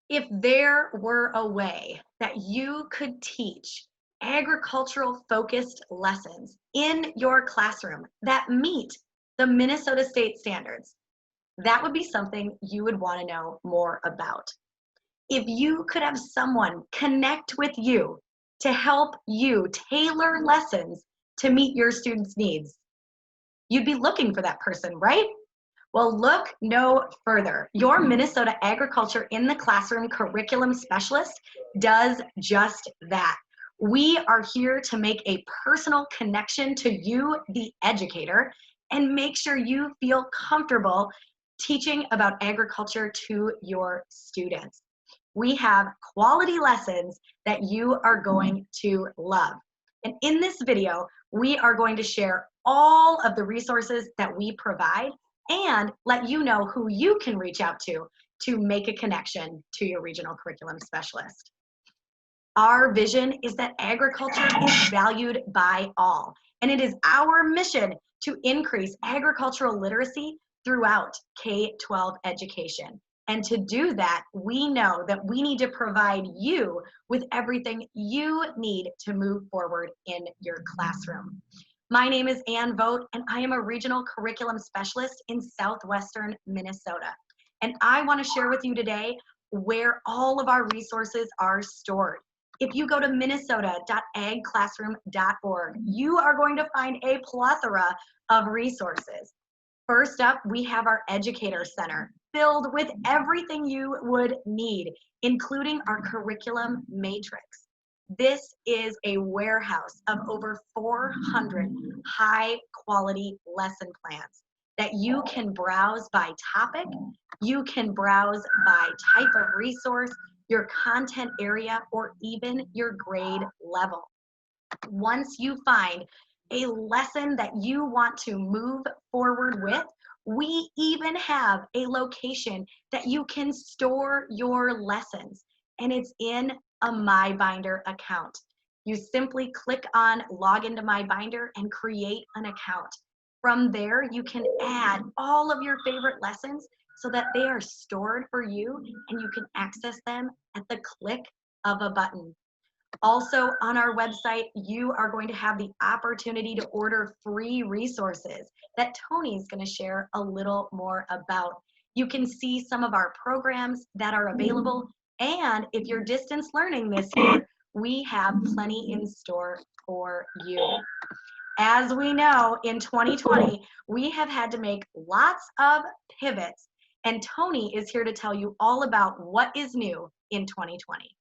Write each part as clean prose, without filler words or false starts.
If there were a way that you could teach agricultural focused lessons in your classroom that meet the Minnesota state standards, that would be something you would want to know more about. If you could have someone connect with you to help you tailor lessons to meet your students' needs, you'd be looking for that person, right? Well, look no further. Your Minnesota Agriculture in the Classroom Curriculum Specialist does just that. We are here to make a personal connection to you, the educator, and make sure you feel comfortable teaching about agriculture to your students. We have quality lessons that you are going to love. And in this video, we are going to share all of the resources that we provide and let you know who you can reach out to make a connection to your regional curriculum specialist. Our vision is that agriculture is valued by all, and it is our mission to increase agricultural literacy throughout K-12 education. And to do that, we know that we need to provide you with everything you need to move forward in your classroom. My name is Ann Vogt, and I am a regional curriculum specialist in southwestern Minnesota. And I want to share with you today where all of our resources are stored. If you go to minnesota.agclassroom.org, you are going to find a plethora of resources. First up, we have our Educator Center, filled with everything you would need, including our curriculum matrix. This is a warehouse of over 400 high-quality lesson plans that you can browse by topic, you can browse by type of resource, your content area, or even your grade level. Once you find a lesson that you want to move forward with, we even have a location that you can store your lessons, and it's in a MyBinder account. You simply click on log into MyBinder and create an account. From there, you can add all of your favorite lessons so that they are stored for you and you can access them at the click of a button. Also on our website, you are going to have the opportunity to order free resources that Tony's going to share a little more about. You can see some of our programs that are available, and if you're distance learning this year, we have plenty in store for you. As we know, in 2020, we have had to make lots of pivots, and Tony is here to tell you all about what is new in 2020.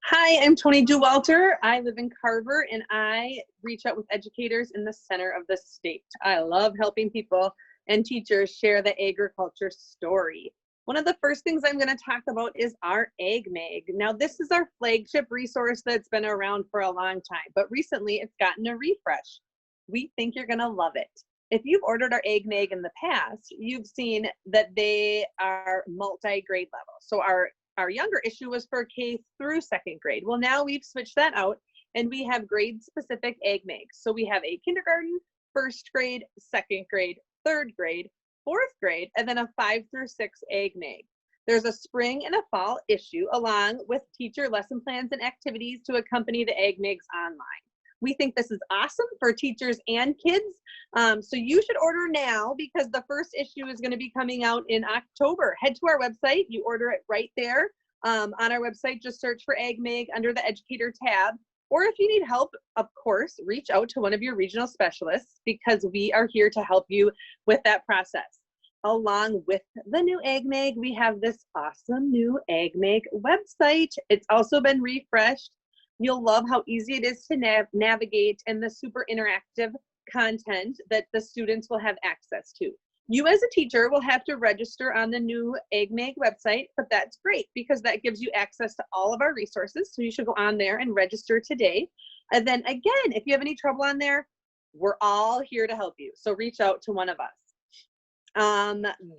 Hi, I'm Tony Dewalter. I live in Carver, and I reach out with educators in the center of the state. I love helping people and teachers share the agriculture story. One of the first things I'm going to talk about is our Ag Mag. Now, this is our flagship resource that's been around for a long time, but recently it's gotten a refresh. We think you're going to love it. If you've ordered our Ag Mag in the past, you've seen that they are multi-grade level. So our younger issue was for K through second grade. Well, now we've switched that out and we have grade specific Ag Mags. So we have a kindergarten, first grade, second grade, third grade, fourth grade, and then a 5 through 6 Ag Mag. There's a spring and a fall issue along with teacher lesson plans and activities to accompany the Ag Mags online. We think this is awesome for teachers and kids. So you should order now because the first issue is going to be coming out in October. Head to our website. You order it right there. On our website, just search for Ag Mag under the Educator tab. Or if you need help, of course, reach out to one of your regional specialists because we are here to help you with that process. Along with the new Ag Mag, we have this awesome new Ag Mag website. It's also been refreshed. You'll love how easy it is to navigate and the super interactive content that the students will have access to. You as a teacher will have to register on the new Ag Mag website, but that's great because that gives you access to all of our resources. So you should go on there and register today. And then again, if you have any trouble on there, we're all here to help you. So reach out to one of us.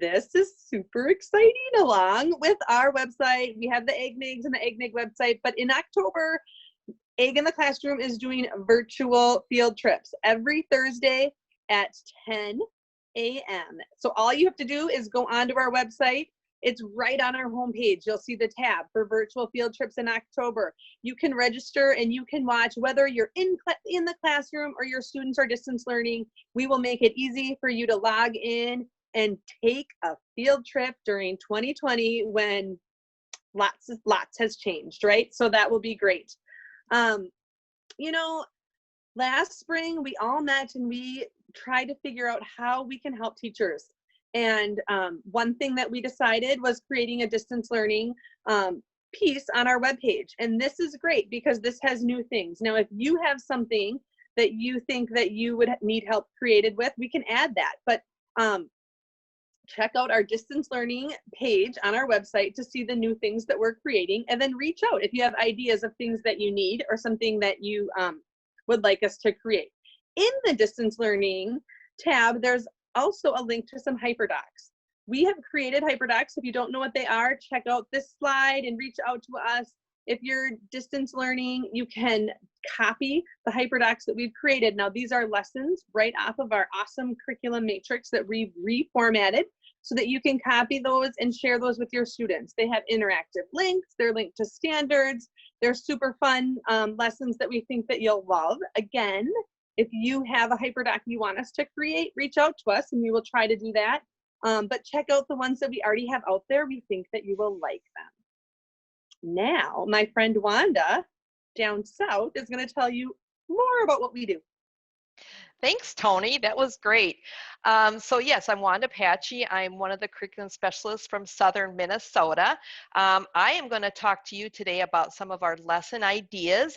This is super exciting. Along with our website, we have the Ag Mags and the Ag Mag website, but in October, Ag in the Classroom is doing virtual field trips every Thursday at 10 a.m. So all you have to do is go onto our website, It's right on our homepage. You'll see the tab for virtual field trips in October. You can register and you can watch whether you're in the classroom or your students are distance learning. We will make it easy for you to log in and take a field trip during 2020 when lots has changed, right? So that will be great. You know, last spring we all met and we tried to figure out how we can help teachers. And one thing that we decided was creating a distance learning piece on our webpage. And this is great because this has new things. Now, if you have something that you think that you would need help created with, we can add that. But check out our distance learning page on our website to see the new things that we're creating, and then reach out if you have ideas of things that you need or something that you would like us to create. In the distance learning tab, there's also a link to some hyperdocs. We have created hyperdocs. If you don't know what they are, check out this slide and reach out to us. If you're distance learning, you can copy the hyperdocs that we've created. Now, these are lessons right off of our awesome curriculum matrix that we've reformatted so that you can copy those and share those with your students. They have interactive links, they're linked to standards, they're super fun lessons that we think that you'll love. Again, if you have a hyperdoc you want us to create, reach out to us and we will try to do that. But check out the ones that we already have out there. We think that you will like them. Now, my friend Wanda down south is going to tell you more about what we do. Thanks, Tony. That was great. So yes, I'm Wanda Patchy. I'm one of the curriculum specialists from Southern Minnesota. I am going to talk to you today about some of our lesson ideas.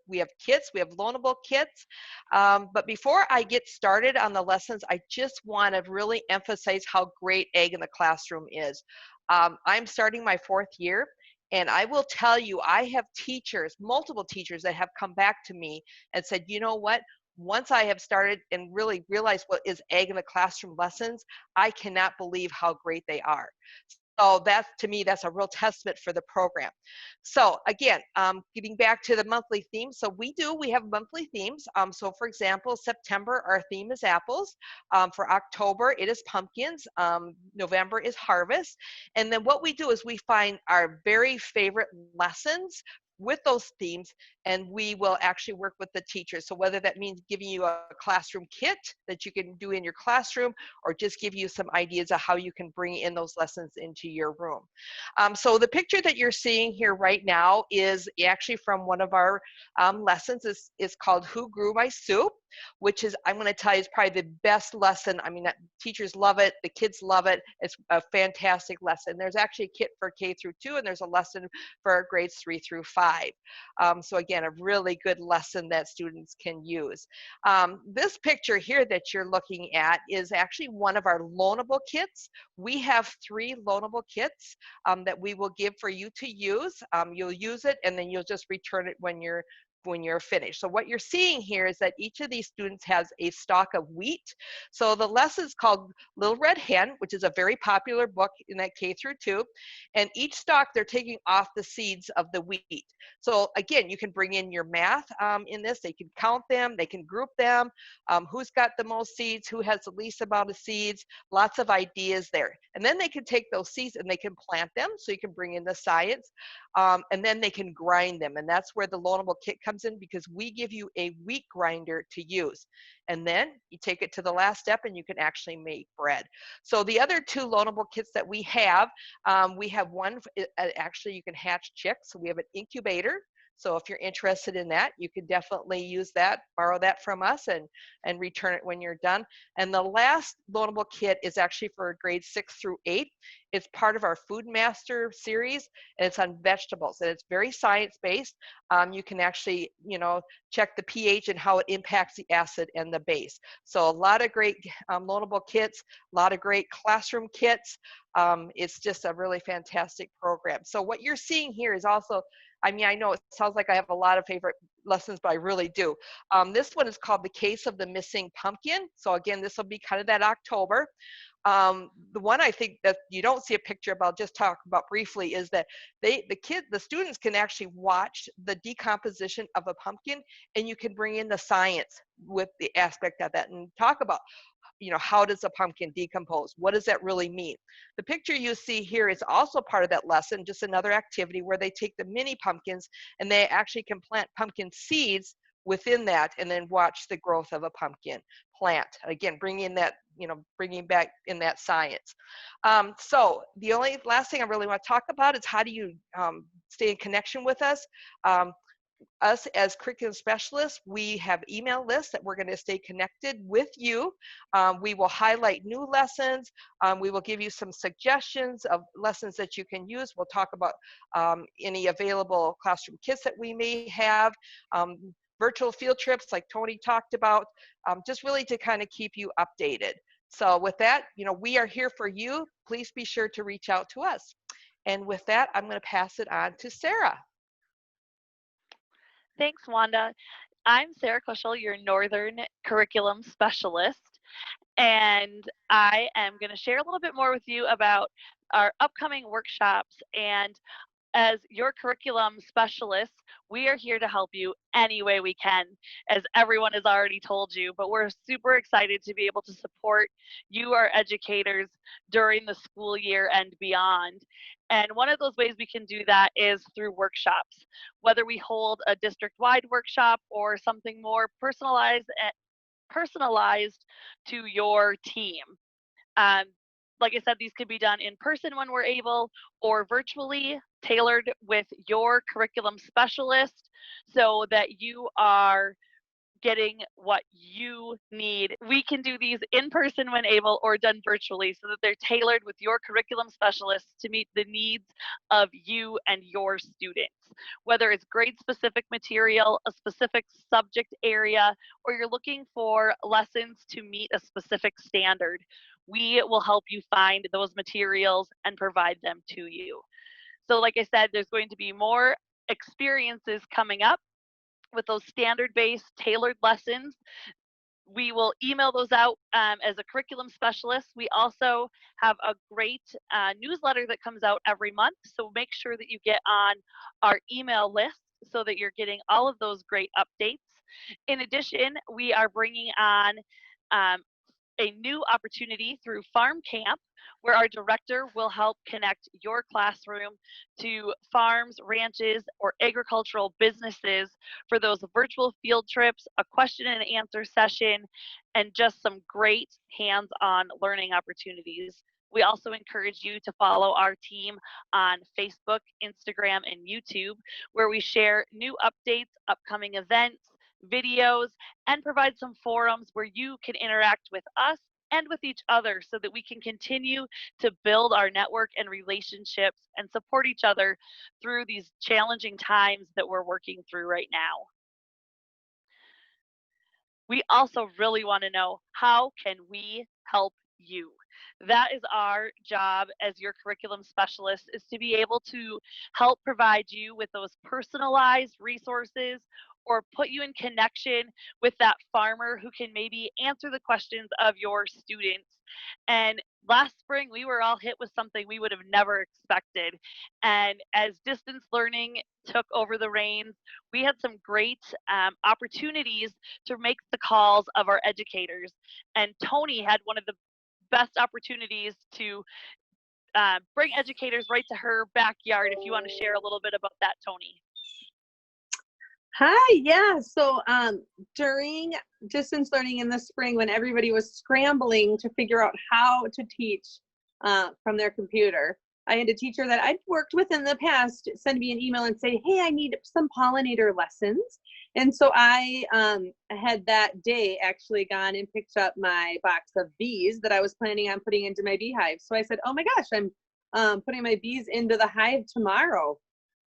We have kits, we have loanable kits. But before I get started on the lessons, I just want to really emphasize how great Ag in the Classroom is. I'm starting my 4th year. And I will tell you, I have teachers, multiple teachers that have come back to me and said, you know what? Once I have started and really realized what is Ag in the Classroom lessons, I cannot believe how great they are. So that's, to me, that's a real testament for the program. So again, getting back to the monthly theme. So we have monthly themes. So for example, September, our theme is apples. For October, it is pumpkins. November is harvest. And then what we do is we find our very favorite lessons with those themes, and we will actually work with the teachers. So whether that means giving you a classroom kit that you can do in your classroom, or just give you some ideas of how you can bring in those lessons into your room. So the picture that you're seeing here right now is actually from one of our lessons. Is called Who Grew My Soup, which is, I'm going to tell you, is probably the best lesson. I mean, teachers love it, the kids love it. It's a fantastic lesson. There's actually a kit for K through 2, and there's a lesson for grades 3 through 5. So again, a really good lesson that students can use. This picture here that you're looking at is actually one of our loanable kits. We have 3 loanable kits that we will give for you to use. You'll use it and then you'll just return it when you're finished. So what you're seeing here is that each of these students has a stalk of wheat. So the lesson is called Little Red Hen, which is a very popular book in that K through 2. And each stalk, they're taking off the seeds of the wheat. So again, you can bring in your math in this. They can count them, they can group them, who's got the most seeds, who has the least amount of seeds, lots of ideas there. And then they can take those seeds and they can plant them. So you can bring in the science, and then they can grind them. And that's where the loanable kit comes in, because we give you a wheat grinder to use. And then you take it to the last step and you can actually make bread. So the other 2 loanable kits that we have one, actually you can hatch chicks. So we have an incubator. So if you're interested in that, you can definitely use that, borrow that from us and return it when you're done. And the last loanable kit is actually for grades 6 through 8. It's part of our Food Master series, and it's on vegetables, and it's very science-based. You can actually, check the pH and how it impacts the acid and the base. So a lot of great loanable kits, a lot of great classroom kits. It's just a really fantastic program. So what you're seeing here is also, I mean, I know it sounds like I have a lot of favorite lessons, but I really do. This one is called The Case of the Missing Pumpkin. So again, this will be kind of that October. The one I think that you don't see a picture of, I'll just talk about briefly, is that the students can actually watch the decomposition of a pumpkin, and you can bring in the science with the aspect of that and talk about how does a pumpkin decompose? What does that really mean? The picture you see here is also part of that lesson, just another activity where they take the mini pumpkins and they actually can plant pumpkin seeds within that and then watch the growth of a pumpkin plant. Again, bringing back in that science. So the only last thing I really want to talk about is how do you stay in connection with us? Us as curriculum specialists, we have email lists that we're going to stay connected with you. We will highlight new lessons. We will give you some suggestions of lessons that you can use. We'll talk about any available classroom kits that we may have, virtual field trips like Tony talked about, just really to kind of keep you updated. So with that, we are here for you. Please be sure to reach out to us. And with that, I'm going to pass it on to Sarah. Thanks, Wanda. I'm Sarah Kushal, your Northern Curriculum Specialist, and I am going to share a little bit more with you about our upcoming workshops. And as your curriculum specialists, we are here to help you any way we can, as everyone has already told you, but we're super excited to be able to support you, our educators, during the school year and beyond. And one of those ways we can do that is through workshops, whether we hold a district-wide workshop or something more personalized to your team. Like I said, these could be done in person when we're able, or virtually, tailored with your curriculum specialist so that you are getting what you need. We can do these in person when able or done virtually so that they're tailored with your curriculum specialists to meet the needs of you and your students. Whether it's grade specific material, a specific subject area, or you're looking for lessons to meet a specific standard, we will help you find those materials and provide them to you. So like I said, there's going to be more experiences coming up with those standard-based tailored lessons. We will email those out as a curriculum specialist. We also have a great newsletter that comes out every month. So make sure that you get on our email list so that you're getting all of those great updates. In addition, we are bringing on a new opportunity through Farm Camp, where our director will help connect your classroom to farms, ranches, or agricultural businesses for those virtual field trips, a question and answer session, and just some great hands-on learning opportunities. We also encourage you to follow our team on Facebook, Instagram, and YouTube, where we share new updates, upcoming events, videos, and provide some forums where you can interact with us and with each other so that we can continue to build our network and relationships and support each other through these challenging times that we're working through right now. We also really want to know, how can we help you? That is our job as your curriculum specialist, is to be able to help provide you with those personalized resources or put you in connection with that farmer who can maybe answer the questions of your students. And last spring, we were all hit with something we would have never expected. And as distance learning took over the reins, we had some great opportunities to make the calls of our educators. And Tony had one of the best opportunities to bring educators right to her backyard. If you want to share a little bit about that, Tony. Hi, yeah. So during distance learning in the spring, when everybody was scrambling to figure out how to teach from their computer, I had a teacher that I'd worked with in the past send me an email and say, hey, I need some pollinator lessons. And so I had that day actually gone and picked up my box of bees that I was planning on putting into my beehive. So I said, oh my gosh, I'm putting my bees into the hive tomorrow.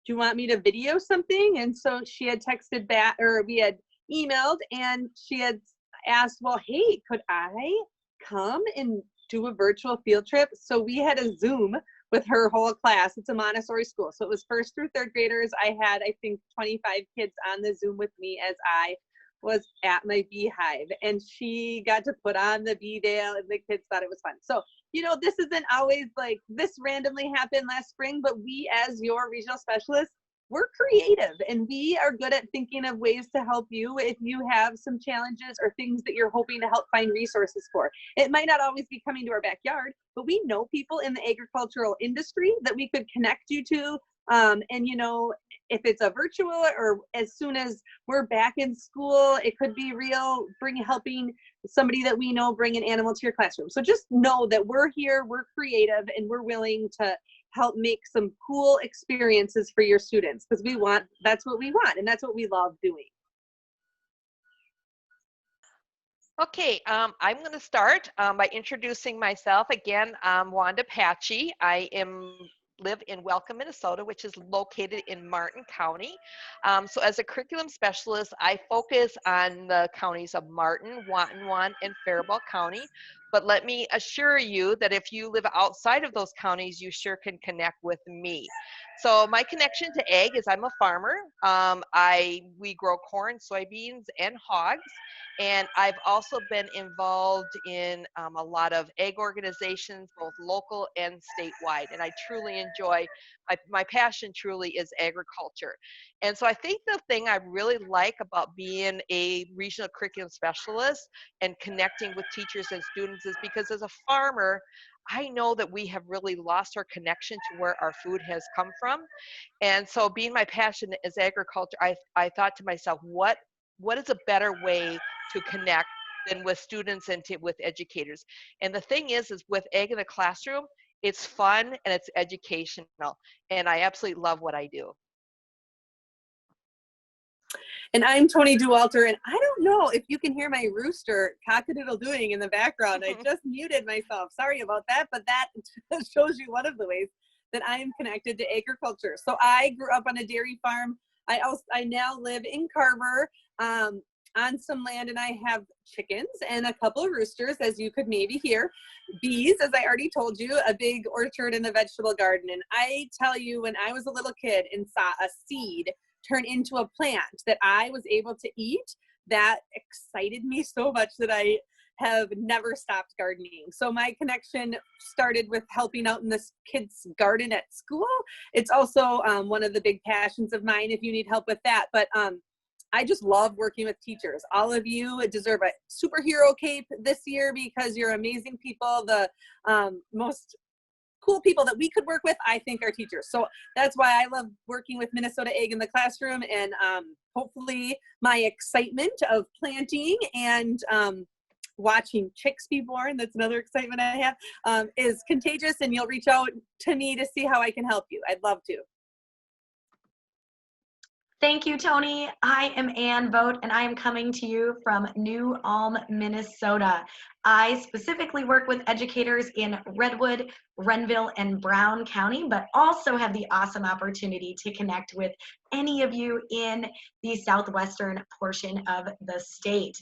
Do you want me to video something? And so she had texted back, or we had emailed, and she had asked, well, hey, could I come and do a virtual field trip? So we had a Zoom with her whole class. It's a Montessori school. So it was first through third graders. I had, I think, 25 kids on the Zoom with me as I was at my beehive, and she got to put on the bee veil, and the kids thought it was fun. So, you know, this isn't always like this randomly happened last spring, but we as your regional specialists we're creative and we are good at thinking of ways to help you if you have some challenges or things that you're hoping to help find resources for. It might not always be coming to our backyard, but we know people in the agricultural industry that we could connect you to. And you know, if it's a virtual or as soon as we're back in school, it could be real, helping somebody that we know bring an animal to your classroom. So just know that we're here, we're creative, and we're willing to help make some cool experiences for your students, because that's what we want, and that's what we love doing. Okay, I'm going to start by introducing myself. Again, I'm Wanda Patchy. I live in Welcome, Minnesota, which is located in Martin County. So as a curriculum specialist, I focus on the counties of Martin, Watonwan, and Faribault County. But let me assure you that if you live outside of those counties, you sure can connect with me. So my connection to ag is I'm a farmer. We grow corn, soybeans, and hogs. And I've also been involved in a lot of ag organizations, both local and statewide. And I truly enjoy, my passion truly is agriculture. And so I think the thing I really like about being a regional curriculum specialist and connecting with teachers and students is because as a farmer, I know that we have really lost our connection to where our food has come from. And so being my passion is agriculture, I thought to myself, what is a better way to connect than with students and with educators? And the thing is with Ag in the Classroom, it's fun and it's educational. And I absolutely love what I do. And I'm Tony Dewalter, and I don't know if you can hear my rooster cock-a-doodle-doing in the background. I just muted myself. Sorry about that, but that shows you one of the ways that I am connected to agriculture. So I grew up on a dairy farm. I now live in Carver on some land, and I have chickens and a couple of roosters, as you could maybe hear. Bees, as I already told you, a big orchard and a vegetable garden. And I tell you, when I was a little kid and saw a seed turn into a plant that I was able to eat, that excited me so much that I have never stopped gardening. So my connection started with helping out in this kid's garden at school. It's also one of the big passions of mine if you need help with that. But I just love working with teachers. All of you deserve a superhero cape this year because you're amazing people. The most cool people that we could work with, I think, are teachers. So that's why I love working with Minnesota Ag in the Classroom, and hopefully my excitement of planting and watching chicks be born, that's another excitement I have, is contagious, and you'll reach out to me to see how I can help you. I'd love to. Thank you, Tony. I am Ann Vogt, and I am coming to you from New Ulm, Minnesota. I specifically work with educators in Redwood, Renville, and Brown County, but also have the awesome opportunity to connect with any of you in the southwestern portion of the state.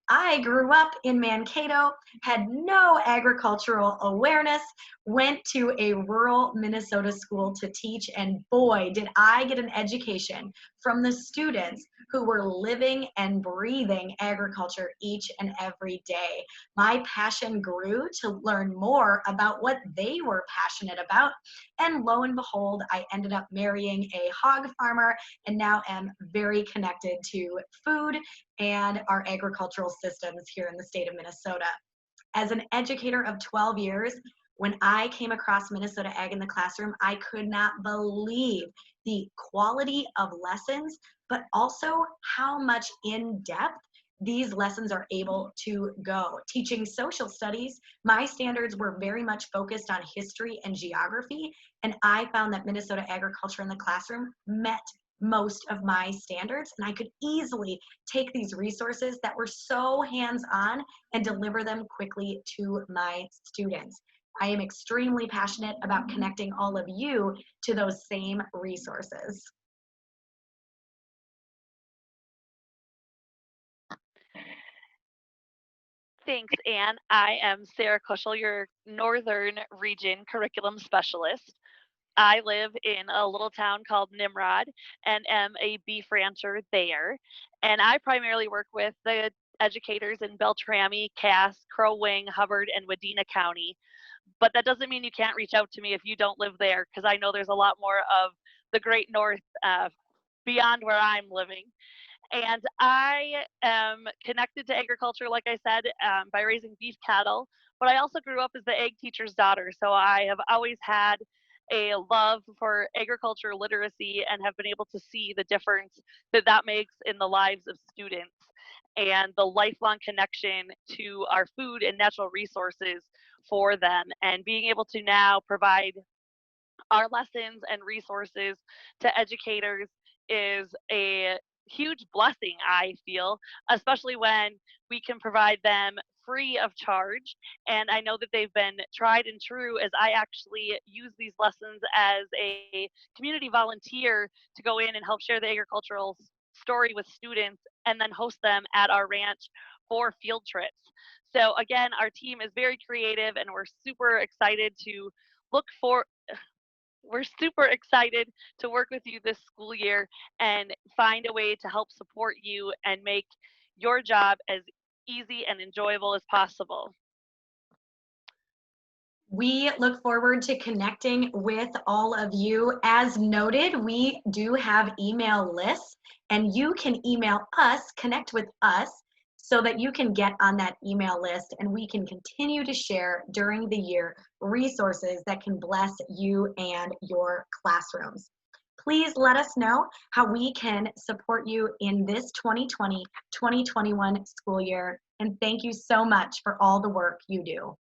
I grew up in Mankato, had no agricultural awareness, went to a rural Minnesota school to teach, and boy, did I get an education from the students who were living and breathing agriculture each and every day. My passion grew to learn more about what they were passionate about, and lo and behold, I ended up marrying a hog farmer and now am very connected to food and our agricultural systems here in the state of Minnesota. As an educator of 12 years, when I came across Minnesota Ag in the Classroom, I could not believe the quality of lessons, but also how much in depth these lessons are able to go. Teaching social studies, my standards were very much focused on history and geography, and I found that Minnesota Agriculture in the Classroom met most of my standards, and I could easily take these resources that were so hands-on and deliver them quickly to my students. I am extremely passionate about connecting all of you to those same resources. Thanks, Anne. I am Sarah Kushal, your Northern Region Curriculum Specialist. I live in a little town called Nimrod and am a beef rancher there. And I primarily work with the educators in Beltrami, Cass, Crow Wing, Hubbard, and Wadena County. But that doesn't mean you can't reach out to me if you don't live there, because I know there's a lot more of the Great North, beyond where I'm living. And I am connected to agriculture, like I said, by raising beef cattle. But I also grew up as the ag teacher's daughter. So I have always had a love for agriculture literacy and have been able to see the difference that that makes in the lives of students and the lifelong connection to our food and natural resources for them. And being able to now provide our lessons and resources to educators is a huge blessing, I feel, especially when we can provide them free of charge. And I know that they've been tried and true, as I actually use these lessons as a community volunteer to go in and help share the agricultural story with students and then host them at our ranch for field trips. So again, our team is very creative and we're super excited to look for we're super excited to work with you this school year and find a way to help support you and make your job as easy and enjoyable as possible. We look forward to connecting with all of you. As noted, we do have email lists, and you can email us, connect with us, so that you can get on that email list and we can continue to share during the year resources that can bless you and your classrooms. Please let us know how we can support you in this 2020-2021 school year. And thank you so much for all the work you do.